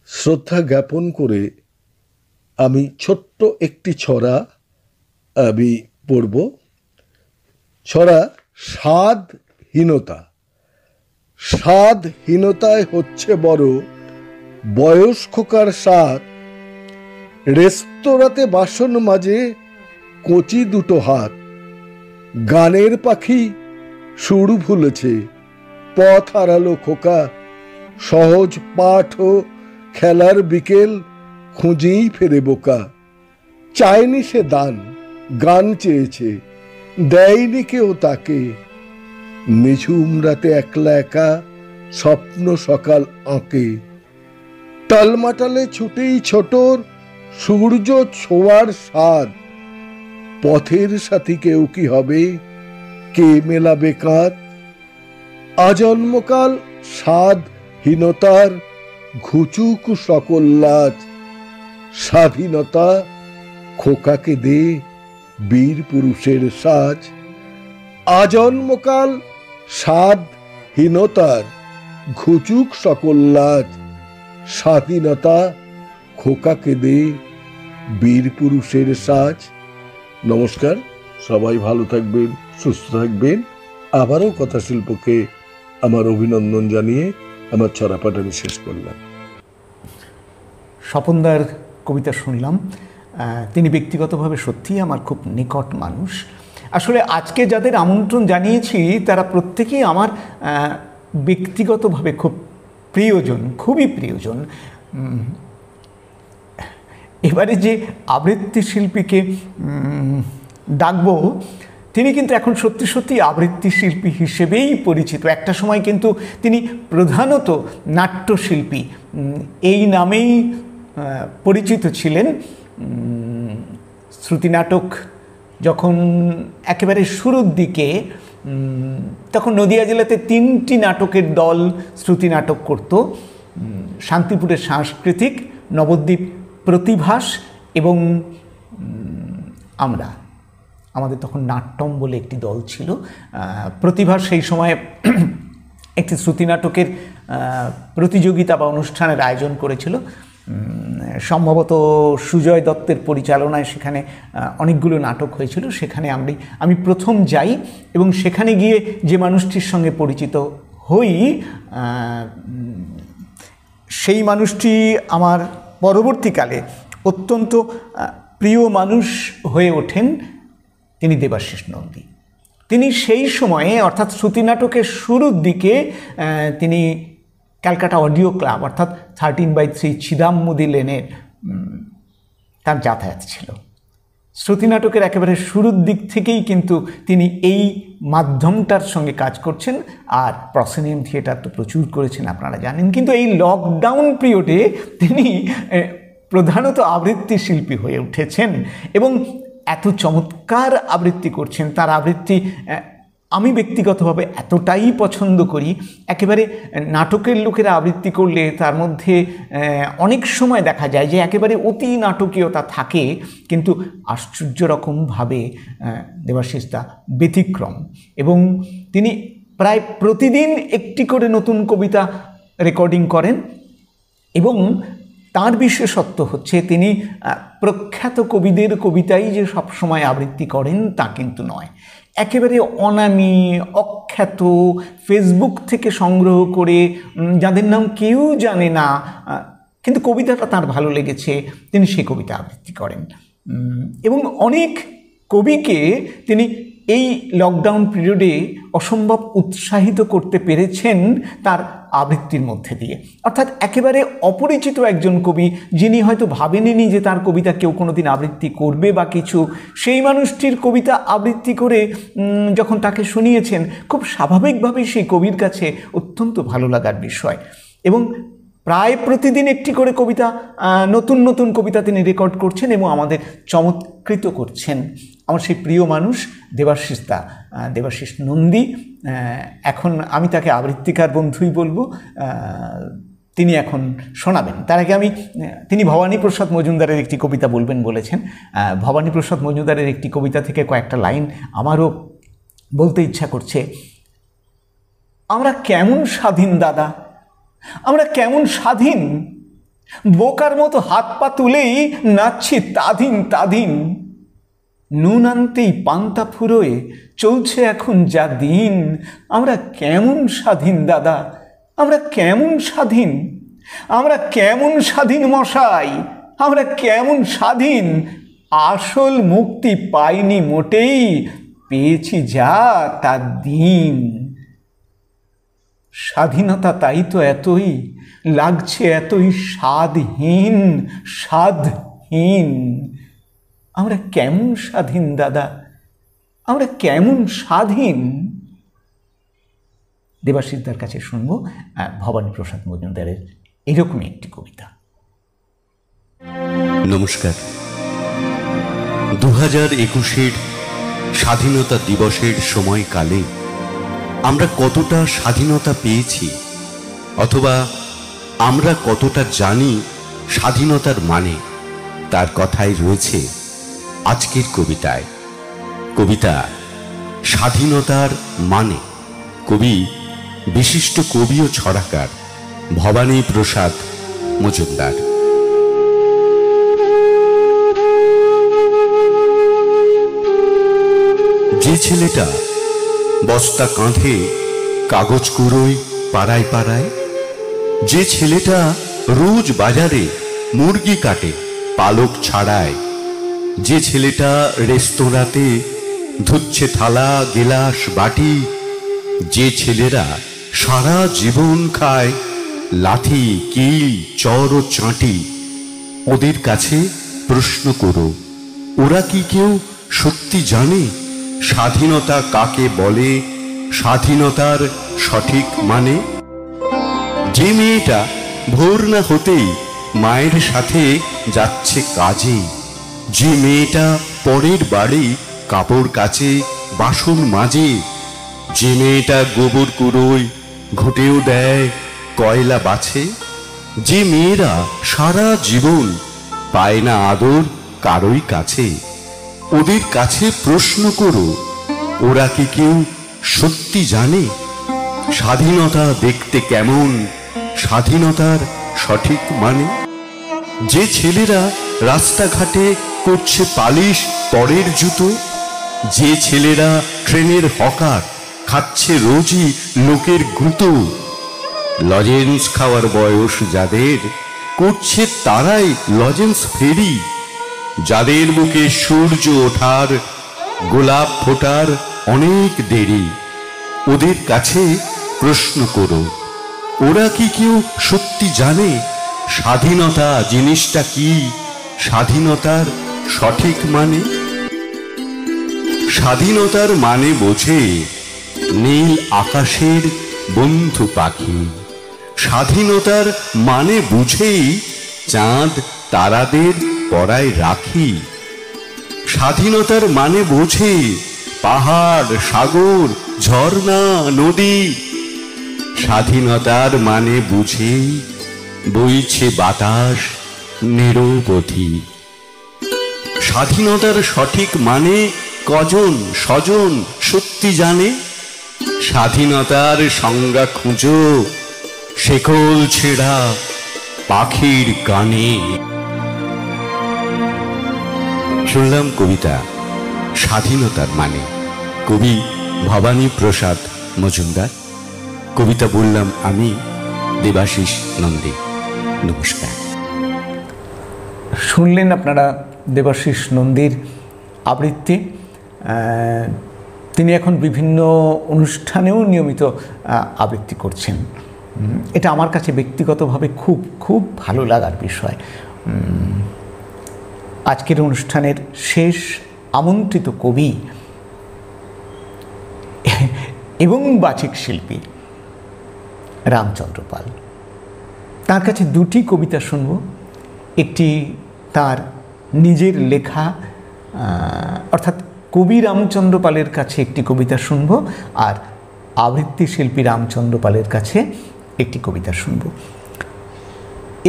শ্রদ্ধা জ্ঞাপন করে আমি ছোট্ট একটি ছড়া আমি পড়ব। ছড়া স্বাদহীনতা। স্বাদহীনতায় হচ্ছে বড় বয়স খোকার স্বাদ। রেস্তোরাঁতে বাসন মাজে কচি দুটো হাত। গানের পাখি সুর ভুলেছে, পথ হারালো খোকা। সহজ পাঠ ও খেলার বিকেল খুঁজেই ফেরে বোকা। চায়নি সে দান, গান চেয়েছে, দেয়নি কেউ তাকে। নিঝুম রাতে একলা একা স্বপ্ন সকাল আঁকে। টালমাটালে ছুটেই ছোটর সূর্য ছোঁয়ার স্বাদ। পথের সাথী কেউ কি হবে, কে মেলাবে কাঁধ। আজন্মকাল স্বাদহীনতার ঘুচুক সকল লাজ। স্বাধীনতা খোকাকে দে বীর পুরুষের সাজ। আজন্মকাল স্বাদহীনতার ঘুচুক সকল লাজ। স্বাধীনতা খোকাকে দে বীর পুরুষের সাজ। নমস্কার, সবাই ভালো থাকবেন, সুস্থ থাকবেন। আবারও কথাশিল্পকে আমার অভিনন্দন জানিয়ে আমার ছড়াপাঠ আমি শেষ করলাম। স্বপনদার কবিতা শুনলাম। তিনি ব্যক্তিগতভাবে সত্যিই আমার খুব নিকট মানুষ। আসলে আজকে যাদের আমন্ত্রণ জানিয়েছি তারা প্রত্যেকেই আমার ব্যক্তিগতভাবে খুব প্রিয়জন, খুবই প্রিয়জন। এবারে যে আবৃত্তি শিল্পীকে ডাকবো তিনি কিন্তু এখন সত্যি সত্যি আবৃত্তি শিল্পী হিসেবেই পরিচিত। একটা সময় কিন্তু তিনি প্রধানত নাট্যশিল্পী এই নামেই পরিচিত ছিলেন। শ্রুতি নাটক যখন একেবারে শুরুর দিকে, তখন নদিয়া জেলাতে 3টি নাটকের দল শ্রুতি নাটক করত। শান্তিপুরের সাংস্কৃতিক, নবদ্বীপ প্রতিভাস এবং আমাদের তখন নাট্যম বলে একটি দল ছিল। প্রতিভাস সেই সময় একটি শ্রুতি নাটকের প্রতিযোগিতা বা অনুষ্ঠানের আয়োজন করেছিল। সম্ভবত সুজয় দত্তের পরিচালনায় সেখানে অনেকগুলো নাটক হয়েছিল। সেখানে আমি প্রথম যাই এবং সেখানে গিয়ে যে মানুষটির সঙ্গে পরিচিত হই, সেই মানুষটি আমার পরবর্তীকালে অত্যন্ত প্রিয় মানুষ হয়ে ওঠেন। তিনি দেবাশিস নন্দী। তিনি সেই সময়ে অর্থাৎ শ্রুতি নাটকের শুরুর দিকে তিনি ক্যালকাটা অডিও ক্লাব অর্থাৎ 13/3 ছিদামুদি লেনের তার যাতায়াত ছিল। শ্রুতি নাটকের একেবারে শুরুর দিক থেকেই কিন্তু তিনি এই মাধ্যমটার সঙ্গে কাজ করছেন। আর প্রসেনিয়াম থিয়েটার তো প্রচুর করেছেন, আপনারা জানেন। কিন্তু এই লকডাউন পিরিয়ডে তিনি প্রধানত আবৃত্তি শিল্পী হয়ে উঠেছেন এবং এত চমৎকার আবৃত্তি করছেন। তার আবৃত্তি আমি ব্যক্তিগতভাবে এতটাই পছন্দ করি। একেবারে নাটকের লোকেরা আবৃত্তি করলে তার মধ্যে অনেক সময় দেখা যায় যে একেবারে অতি নাটকীয়তা থাকে, কিন্তু আশ্চর্য রকমভাবে দেবাশিসদা ব্যতিক্রম। এবং তিনি প্রায় প্রতিদিন একটি করে নতুন কবিতা রেকর্ডিং করেন এবং তার বিশেষত্ব হচ্ছে তিনি প্রখ্যাত কবিদের কবিতাই যে সবসময় আবৃত্তি করেন তা কিন্তু নয়। একেবারে অনামী, অখ্যাত, ফেসবুক থেকে সংগ্রহ করে যাদের নাম কেউ জানে না, কিন্তু কবিতাটা তার ভালো লেগেছে, তিনি সেই কবিতা আবৃত্তি করেন। এবং অনেক কবিকে তিনি এই লকডাউন পিরিয়ডে অসম্ভব উৎসাহিত করতে পেরেছেন তার আবৃত্তির মধ্যে দিয়ে। অর্থাৎ একেবারে অপরিচিত একজন কবি, যিনি হয়তো ভাবেননি যে তার কবিতা কেউ কোনোদিন আবৃত্তি করবে বা কিছু, সেই মানুষটির কবিতা আবৃত্তি করে যখন তাকে শুনিয়েছেন, খুব স্বাভাবিকভাবেই সেই কবির কাছে অত্যন্ত ভালো লাগার বিষয়। এবং প্রায় প্রতিদিন একটি করে কবিতা, নতুন নতুন কবিতা তিনি রেকর্ড করছেন এবং আমাদের চমৎকৃত করছেন। আমার সেই প্রিয় মানুষ দেবাশিস নন্দী। এখন আমি তাকে আবৃত্তিকার বন্ধুই বলবো। তিনি এখন শোনাবেন। তার আগে তিনি ভবানীপ্রসাদ মজুমদারের একটি কবিতা বলবেন বলেছেন। ভবানীপ্রসাদ মজুমদারের একটি কবিতা থেকে কয়েকটা লাইন আমারও বলতে ইচ্ছা করছে। আমরা কেমন স্বাধীন দাদা, আমরা কেমন স্বাধীন, বোকার মতো হাত পা তুলেই নাচছি তাদিন। নুন আনতেই পান্তা ফুরোয় চলছে এখন যা দিন। আমরা কেমন স্বাধীন দাদা, আমরা কেমন স্বাধীন, আমরা কেমন স্বাধীন মশাই, আমরা কেমন স্বাধীন। আসল মুক্তি পাইনি মোটেই, পেয়েছি যা তার দিন। স্বাধীনতা তাই তো এতই লাগছে, এতই স্বাদহীন। আমরা কেমন স্বাধীন দাদা, আমরা কেমন স্বাধীন। দেবাশিসদার কাছে শুনবো ভবানীপ্রসাদ মজুমদারের এরকমই একটি কবিতা। নমস্কার। 2021-এর স্বাধীনতা দিবসের সময়কালে আমরা কতটা স্বাধীনতা পেয়েছি, অথবা আমরা কতটা জানি স্বাধীনতার মানে, তার কথাই রয়েছে আজকের কবিতায়। কবিতা স্বাধীনতার মানে। কবি বিশিষ্ট কবি ও ছড়াকার ভবানীপ্রসাদ মজুমদার। যে ছেলেটা বস্তা কাঁধে কাগজ কুড়োয় পাড়ায় পাড়ায়, যে ছেলেটা রোজ বাজারে মুরগি কাটে পালক ছাড়ায়, যে ছেলেটা রেস্তোরাঁতে ধুচ্ছে থালা গিলাস বাটি, যে ছেলেরা সারা জীবন খায় লাঠি কিল চর ও চাঁটি, ওদের কাছে প্রশ্ন করো, ওরা কি কেউ সত্যি জানে স্বাধীনতা কাকে বলে, স্বাধীনতার সঠিক মানে? যে মেয়েটা ভোর না হতেই মায়ের সাথে যাচ্ছে কাজে, যে মেয়েটা পরের বাড়ি কাপড় কাচে, বাসন মাজে, যে মেয়েটা গোবর কুড়োয়, ঘুঁটেও দেয়, কয়লা বাছে, যে মেয়েরা সারা জীবন পায় না আদর কারোই কাছে, ওদের কাছে প্রশ্ন করো, ওরা কি কেউ সত্যি জানে স্বাধীনতা দেখতে কেমন, স্বাধীনতার সঠিক মানে? যে ছেলেরা রাস্তাঘাটে করছে পালিশ পরের জুতো, যে ছেলেরা ট্রেনের হকার, খাচ্ছে রোজই লোকের গুঁতো, লজেন্স খাওয়ার বয়স যাদের, করছে তারাই লজেন্স ফেরি, যাদের বুকে সূর্য ওঠার, গোলাপ ফোটার অনেক দেরি, ওদের কাছে প্রশ্ন করো, ওরা কি কেউ সত্যি জানে স্বাধীনতা জিনিসটা কি, স্বাধীনতার সঠিক মানে? স্বাধীনতার মানে বোঝে নীল আকাশের বন্ধু পাখি, স্বাধীনতার মানে বুঝেই চাঁদ তারাদের পরায় রাখি, স্বাধীনতার মানে বোঝে পাহাড়, সাগর, ঝর্ণা, নদী, স্বাধীনতার মানে বুঝে বইছে বাতাস নিরবধি। স্বাধীনতার সঠিক মানে কজন স্বজন সত্যি জানে? স্বাধীনতার সংজ্ঞা খুঁজো শেকল ছেঁড়া পাখির গানে। শুনলাম কবিতা স্বাধীনতার মানে, কবি ভবানী প্রসাদ মজুমদার। কবিতা বললাম আমি দেবাশিস নন্দী। নমস্কার। শুনলেন আপনারা দেবাশিস নন্দীর আবৃত্তি। তিনি এখন বিভিন্ন অনুষ্ঠানেও নিয়মিত আবৃত্তি করছেন। এটা আমার কাছে ব্যক্তিগতভাবে খুব খুব ভালো লাগার বিষয়। আজকের অনুষ্ঠানের শেষ আমন্ত্রিত কবি এবং বাচিক শিল্পী রামচন্দ্র পাল। তার কাছে দুটি কবিতা শুনব। একটি তার নিজের লেখা, অর্থাৎ কবি রামচন্দ্র পালের কাছে একটি কবিতা শুনব, আর আবৃত্তি শিল্পী রামচন্দ্র পালের কাছে একটি কবিতা শুনব।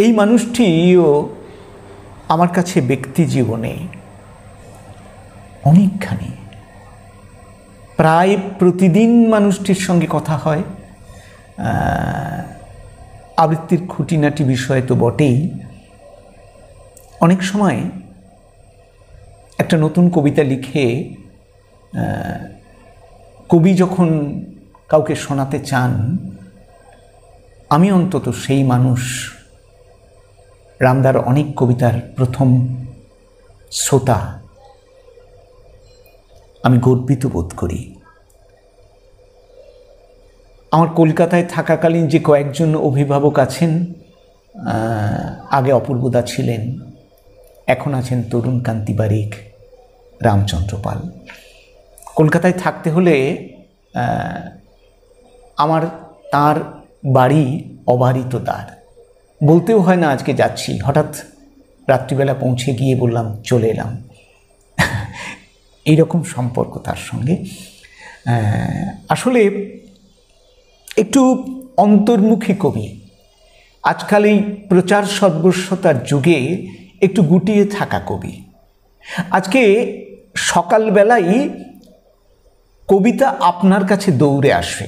এই মানুষটিও আমার কাছে ব্যক্তি জীবনে অনেকখানি, প্রায় প্রতিদিন মানুষটির সঙ্গে কথা হয়। আবৃত্তির খুঁটিনাটি বিষয় তো বটেই, অনেক সময় একটা নতুন কবিতা লিখে কবি যখন কাউকে শোনাতে চান, আমি অন্তত সেই মানুষ রামদার অনেক কবিতার প্রথম শ্রোতা, আমি গর্বিত বোধ করি। আমার কলকাতায় থাকাকালীন যে কয়েকজন অভিভাবক আছেন, আগে অপূর্বদা ছিলেন, এখন আছেন তরুণ কান্তি বারিক, রামচন্দ্র পাল। কলকাতায় থাকতে হলে আমার তার বাড়ি অবারিত দ্বার, বলতেও হয় না আজকে যাচ্ছি, হঠাৎ রাত্রিবেলা পৌঁছে গিয়ে বললাম চলে এলাম। এইরকম সম্পর্ক তার সঙ্গে। আসলে একটু অন্তর্মুখী কবি। আজকাল এই প্রচার সর্বস্বতার যুগে একটু গুটিয়ে থাকা কবি। আজকে সকালবেলাই কবিতা আপনার কাছে দৌড়ে আসে।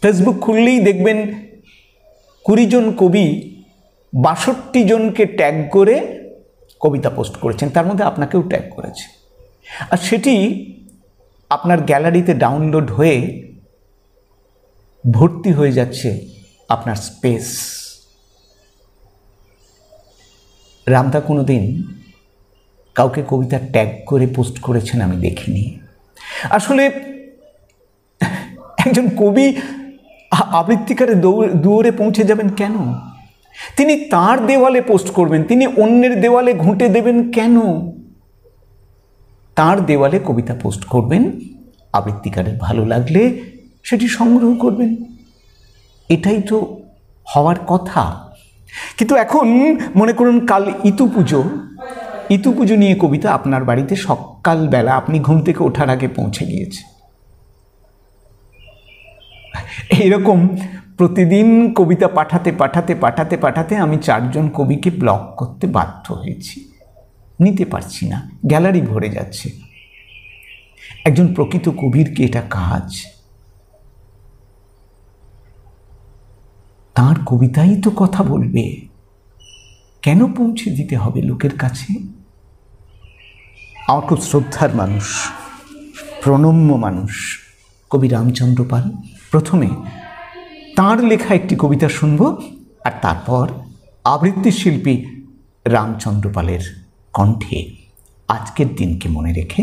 ফেসবুক খুললেই দেখবেন 20 জন কবি 62 জনকে ট্যাগ করে কবিতা পোস্ট করেছেন, তার মধ্যে আপনাকেও ট্যাগ করেছে। আর সেটি আপনার গ্যালারিতে ডাউনলোড হয়ে ভর্তি হয়ে যাচ্ছে আপনার স্পেস। রামদা কোনোদিন কাউকে কবিতা ট্যাগ করে পোস্ট করেছেন আমি দেখিনি। আসলে একজন কবি আবৃত্তিকারে দুয়ারে পৌঁছে যাবেন কেন? তিনি তার দেওয়ালে পোস্ট করবেন, তিনি অন্যের দেওয়ালে ঘুঁটে দেবেন কেন? তার দেওয়ালে কবিতা পোস্ট করবেন, আবৃত্তিকারের ভালো লাগলে সেটি সংগ্রহ করবেন। এটাই তো হওয়ার কথা। কিন্তু এখন মনে করুন কাল ইতু পুজো, ইতু পুজো নিয়ে কবিতা আপনার বাড়িতে সকালবেলা আপনি ঘুম থেকে ওঠার আগে পৌঁছে গিয়েছে। এইরকম প্রতিদিন কবিতা পাঠাতে পাঠাতে পাঠাতে পাঠাতে আমি 4 জন কবিকে ব্লক করতে বাধ্য হয়েছি, নিতে পারছি না, গ্যালারি ভরে যাচ্ছে। একজন প্রকৃত কবির কি এটা কাজ? তার কবিতাই তো কথা বলবে, কেন পৌঁছে দিতে হবে লোকের কাছে? আমার খুব শ্রদ্ধার মানুষ, প্রণম্য মানুষ কবি রামচন্দ্র পাল। প্রথমে তাঁর লেখা একটি কবিতা শুনব, আর তারপর আবৃত্তি শিল্পী রামচন্দ্র পালের কণ্ঠে আজকের দিনকে মনে রেখে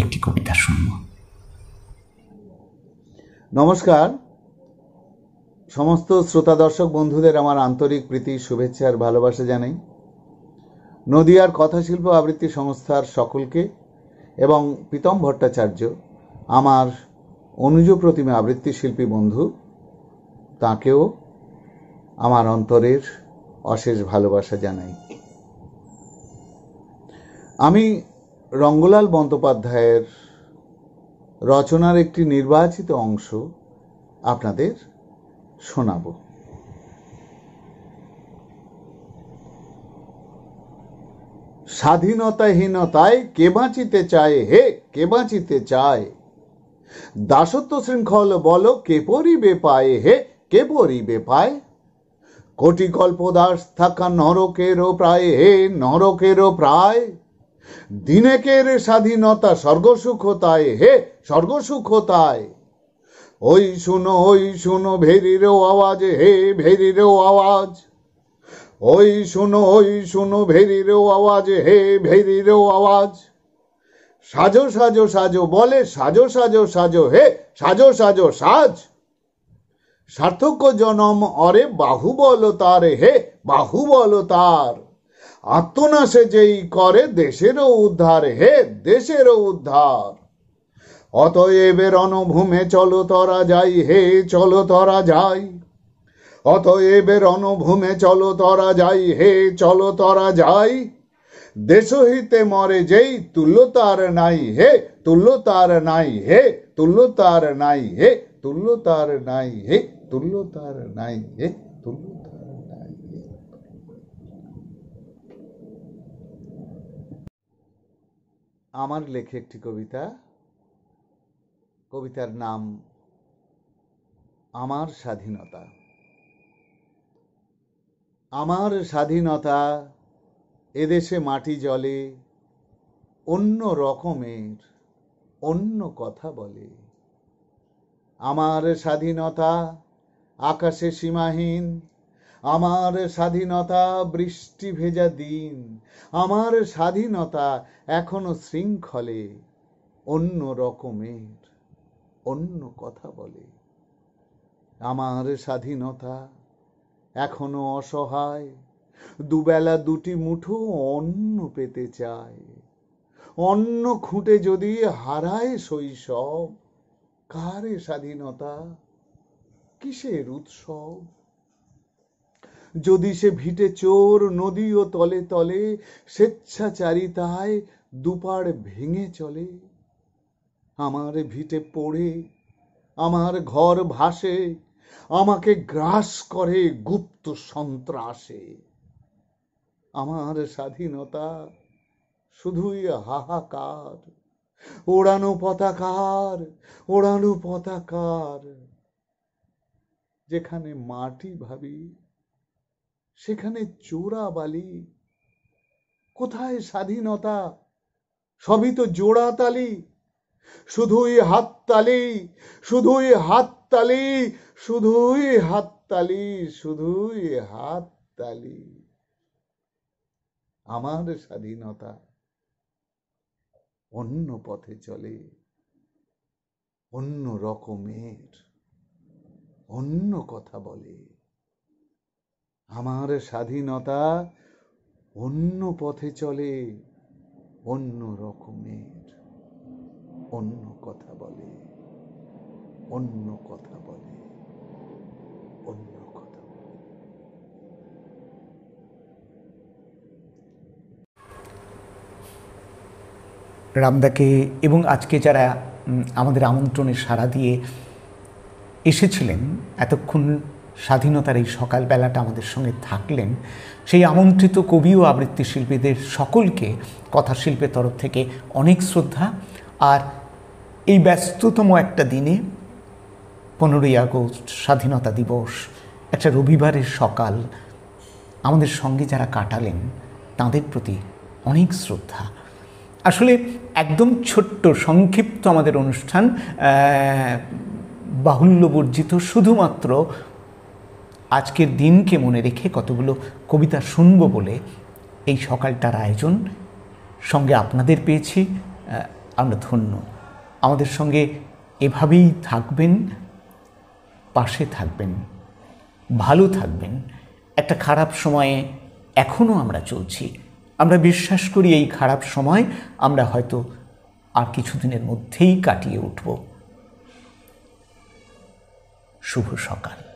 একটি কবিতা শুনব। নমস্কার সমস্ত শ্রোতা দর্শক বন্ধুদের আমার আন্তরিক প্রীতি, শুভেচ্ছা আর ভালোবাসা জানাই। নদিয়ার কথাশিল্প আবৃত্তি সংস্থার সকলকে এবং প্রীতম ভট্টাচার্য আমার অনুজ প্রতিমা আবৃত্তি শিল্পী বন্ধু, তাকেও আমার অন্তরের অশেষ ভালোবাসা জানাই। আমি রঙ্গলাল বন্দ্যোপাধ্যায়ের রচনার একটি নির্বাচিত অংশ আপনাদের শোনাব। স্বাধীনতাহীনতায় কে বাঁচিতে চায় হে, কে বাঁচিতে চায়? দাসত্ব শৃঙ্খল বলো কে পরিবে পায় হে, কে পরিবে পায়? কোটি কল্পদাস থাকা নরকেরও প্রায় হে, নরকেরও প্রায়। দিনেকের স্বাধীনতা স্বর্গসুখতায় হে, স্বর্গসুখতায়। ওই শুনো ভেরিরও আওয়াজ হে, ভেরিরও আওয়াজ। ওই শুনো ভেরিরও আওয়াজ হে, ভেরিরও আওয়াজ। সাজো সাজো সাজো বলে সাজো সাজো সাজো হে, সাজো সাজো সাজ। সার্থক জনম অরে বাহুবল তার হে, বাহুবল তার। আত্মনাশে যেই করে দেশেরও উদ্ধার হে, দেশেরও উদ্ধার। অতএব রণভূমে চলো তরা যাই হে, চলো তরা যাই। অতএব রণভূমে চলো তরা যাই হে, চলো তরা যাই। দেশহিতে মরে যেই তুল্যতার নাই হে, তুল্যতার নাই হে, তুল্যতার নাই হে, তুল্যতার নাই হে, তুল্যতার নাই হে, তুল্যতার নাই হে। আমার লেখা একটি কবিতা, কবিতার নাম আমার স্বাধীনতা। আমার স্বাধীনতা এদেশে মাটি জলে অন্য রকমের, অন্য কথা বলে। আমার স্বাধীনতা আকাশে সীমাহীন, আমার স্বাধীনতা বৃষ্টি ভেজা দিন। আমার স্বাধীনতা এখনো শৃঙ্খলে অন্য রকমের, অন্য কথা বলে। আমার স্বাধীনতা এখনো অসহায়, দুবেলা দুটি মুঠো অন্ন পেতে চায়। অন্ন খুঁটে যদি হারায় শৈশব, কারে স্বাধীনতা, কিসের উৎসব? যদি সে ভিটে চোর নদী ও তলে তলে স্বেচ্ছাচারিতায় দুপাড় ভেঙে চলে। আমার ভিটে পড়ে আমার ঘর ভাসে, আমাকে গ্রাস করে গুপ্ত সন্ত্রাসে। আমার স্বাধীনতা শুধুই হাহাকার, ওড়ানো পতাকার, ওড়ানো পতাকার। যেখানে মাটি ভাবি সেখানে চোরা বালি। কোথায় স্বাধীনতা? সবই তো জোড়া তালি। শুধুই হাততালি, শুধুই হাততালি, শুধুই হাততালি, শুধুই হাততালি। আমার স্বাধীনতা অন্য পথে চলে, অন্য রকমের, অন্য কথা বলে। আমার স্বাধীনতা অন্য পথে চলে, অন্য রকমের, অন্য কথা বলে, অন্য কথা বলে, অন্য কথা বলে। রামদাকে এবং আজকে যারা আমাদের আমন্ত্রণে সাড়া দিয়ে এসেছিলেন, এতক্ষণ স্বাধীনতার এই সকালবেলাটা আমাদের সঙ্গে থাকলেন, সেই আমন্ত্রিত কবি ও আবৃত্তি শিল্পীদের সকলকে কথাশিল্পের তরফ থেকে অনেক শ্রদ্ধা। আর এই ব্যস্ততম একটা দিনে 15ই আগস্ট স্বাধীনতা দিবস, একটা রবিবারের সকাল আমাদের সঙ্গে যারা কাটালেন তাদের প্রতি অনেক শ্রদ্ধা। আসলে একদম ছোট্ট সংক্ষিপ্ত আমাদের অনুষ্ঠান, বাহুল্যবর্জিত, শুধুমাত্র আজকের দিনকে মনে রেখে কতগুলো কবিতা শুনব বলে এই সকালটার আয়োজন। সঙ্গে আপনাদের পেয়েছি, আমরা ধন্য। আমাদের সঙ্গে এভাবেই থাকবেন, পাশে থাকবেন, ভালো থাকবেন। একটা খারাপ সময়ে এখনও আমরা চলছি। আমরা বিশ্বাস করি এই খারাপ সময় আমরা হয়তো আর কিছুদিনের মধ্যেই কাটিয়ে উঠব। শুভ সকাল।